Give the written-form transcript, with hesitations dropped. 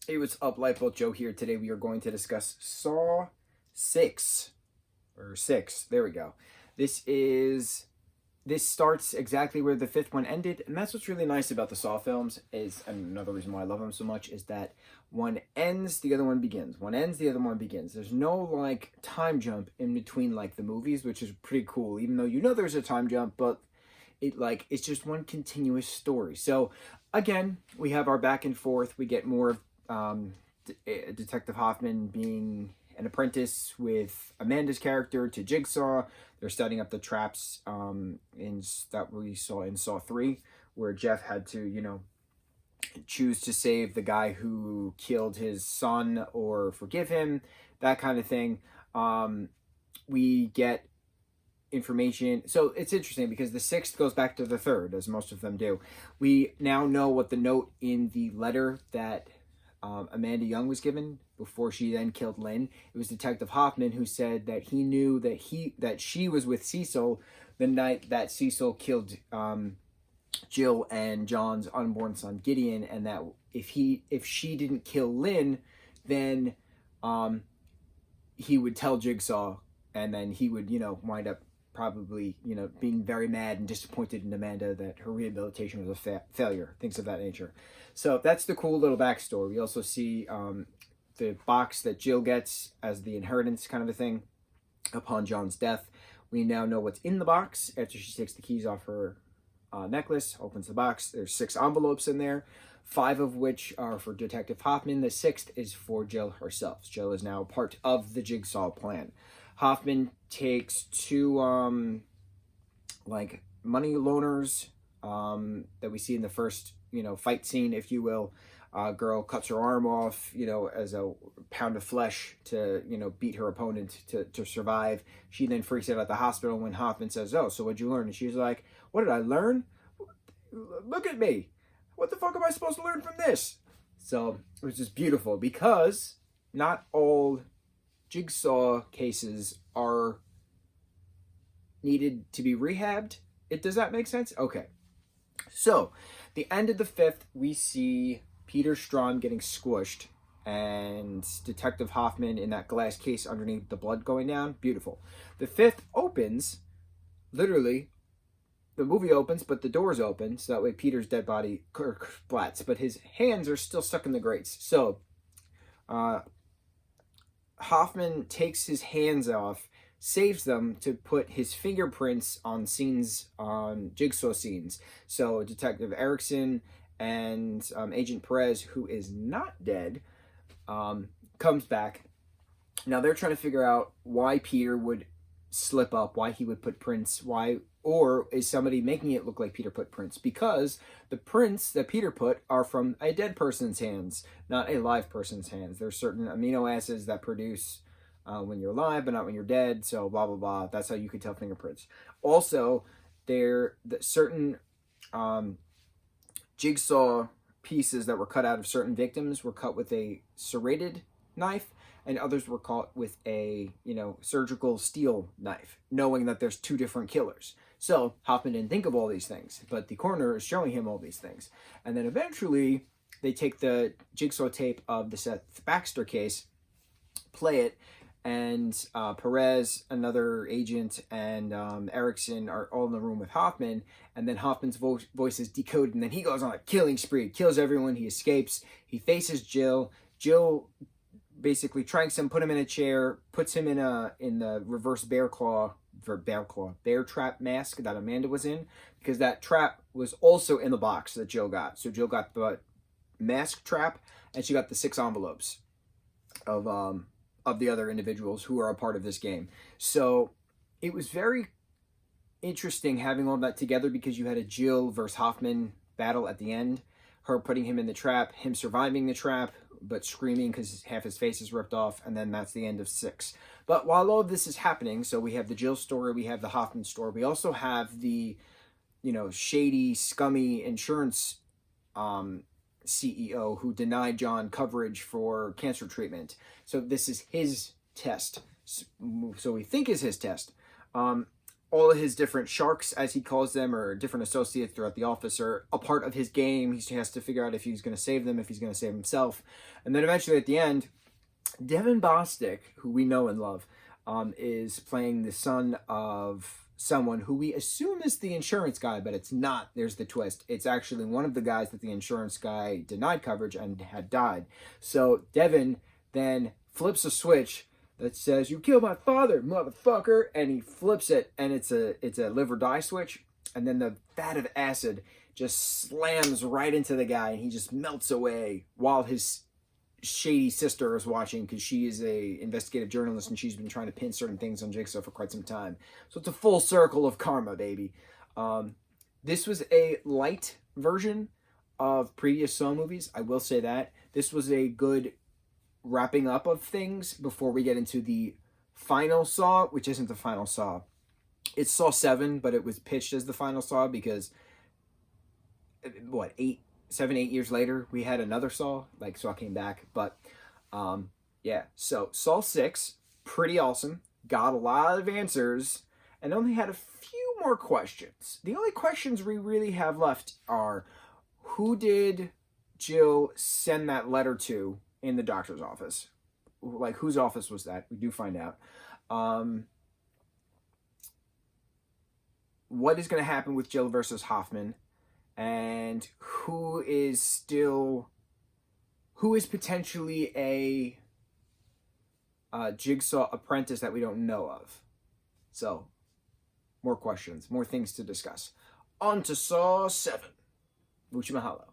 Hey, what's up? Lightbolt Joe here. Today we are going to discuss Saw 6. Or 6. There we go. This starts exactly where the fifth one ended, and that's what's really nice about the Saw films, is, and another reason why I love them so much, is that one ends, the other one begins. One ends, the other one begins. There's no, like, time jump in between, like, the movies, which is pretty cool, even though you know there's a time jump, but it's just one continuous story. So, again, we have our back and forth. We get more of Detective Hoffman being an apprentice with Amanda's character to Jigsaw. They're setting up the traps that we saw in Saw 3, where Jeff had to, choose to save the guy who killed his son or forgive him, that kind of thing. We get information. So it's interesting because the sixth goes back to the third, as most of them do. We now know what the note in the letter that Amanda Young was given before she then killed Lynn. It was Detective Hoffman who said that he knew that she was with Cecil the night that Cecil killed Jill and John's unborn son Gideon, and that if she didn't kill Lynn, then he would tell Jigsaw, and then he would wind up probably being very mad and disappointed in Amanda that her rehabilitation was a failure, things of that nature. So that's the cool little backstory. We also see the box that Jill gets as the inheritance kind of a thing upon John's death. We now know what's in the box after she takes the keys off her necklace, opens the box. There's 6 envelopes in there, 5 of which are for Detective Hoffman. The 6th is for Jill herself. Jill is now part of the Jigsaw plan. Hoffman takes 2 money loaners that we see in the first fight scene, if you will. Girl cuts her arm off as a pound of flesh to beat her opponent to survive. She then freaks out at the hospital when Hoffman says, "Oh, so what'd you learn?" And she's like, "What did I learn? Look at me. What the fuck am I supposed to learn from this?" So it was just beautiful, because not all Jigsaw cases are needed to be rehabbed. Does that make sense? Okay. So, the end of the 5th, we see Peter Strahm getting squished and Detective Hoffman in that glass case underneath, the blood going down. Beautiful. The 5th opens, literally, the movie opens, but the doors open, so that way Peter's dead body splats, but his hands are still stuck in the grates. So, Hoffman takes his hands off, saves them to put his fingerprints on Jigsaw scenes. So Detective Erickson and Agent Perez, who is not dead, comes back. Now they're trying to figure out why Peter would slip up, why he would put prints, or is somebody making it look like Peter put prints? Because the prints that Peter put are from a dead person's hands, not a live person's hands. There's certain amino acids that produce when you're alive, but not when you're dead. So blah, blah, blah. That's how you could tell fingerprints. Also, certain jigsaw pieces that were cut out of certain victims were cut with a serrated knife, and others were caught with a, surgical steel knife, knowing that there's 2 different killers. So Hoffman didn't think of all these things, but the coroner is showing him all these things. And then eventually they take the Jigsaw tape of the Seth Baxter case, play it, and Perez, another agent, and Erickson are all in the room with Hoffman, and then Hoffman's voice is decoded, and then he goes on a killing spree, kills everyone, he escapes, he faces Jill. Jill basically tranks him, put him in a chair, puts him in the reverse bear trap mask that Amanda was in, because that trap was also in the box that Jill got. So Jill got the mask trap, and she got the 6 envelopes of the other individuals who are a part of this game. So it was very interesting having all that together, because you had a Jill versus Hoffman battle at the end, her putting him in the trap, him surviving the trap, but screaming because half his face is ripped off, and then that's the end of 6. But while all of this is happening, so we have the Jill story, we have the Hoffman story, we also have the, shady, scummy insurance CEO who denied John coverage for cancer treatment. So this is his test. So we think is his test. all of his different sharks, as he calls them, or different associates throughout the office, are a part of his game. He has to figure out if he's going to save them, if he's going to save himself. And then eventually at the end, Devin Bostic, who we know and love, is playing the son of someone who we assume is the insurance guy, but it's not. There's the twist. It's actually one of the guys that the insurance guy denied coverage and had died. So Devin then flips a switch that says, "You killed my father, motherfucker," and he flips it, and it's a live or die switch, and then the vat of acid just slams right into the guy, and he just melts away while his shady sister is watching, because she is a investigative journalist and she's been trying to pin certain things on Jigsaw for quite some time. So it's a full circle of karma, baby. This was a light version of previous Saw movies. I will say that. This was a good wrapping up of things before we get into the final Saw, which isn't the final Saw. It's Saw 7, but it was pitched as the final Saw because, 7, 8 years later, we had another Saw, like Saw came back. But yeah, so Saw 6, pretty awesome. Got a lot of answers and only had a few more questions. The only questions we really have left are, who did Jill send that letter to in the doctor's office? Like, whose office was that? We do find out. What is going to happen with Jill versus Hoffman? And who is potentially a Jigsaw apprentice that we don't know of? So, more questions, more things to discuss. On to Saw 7. Mucho mahalo.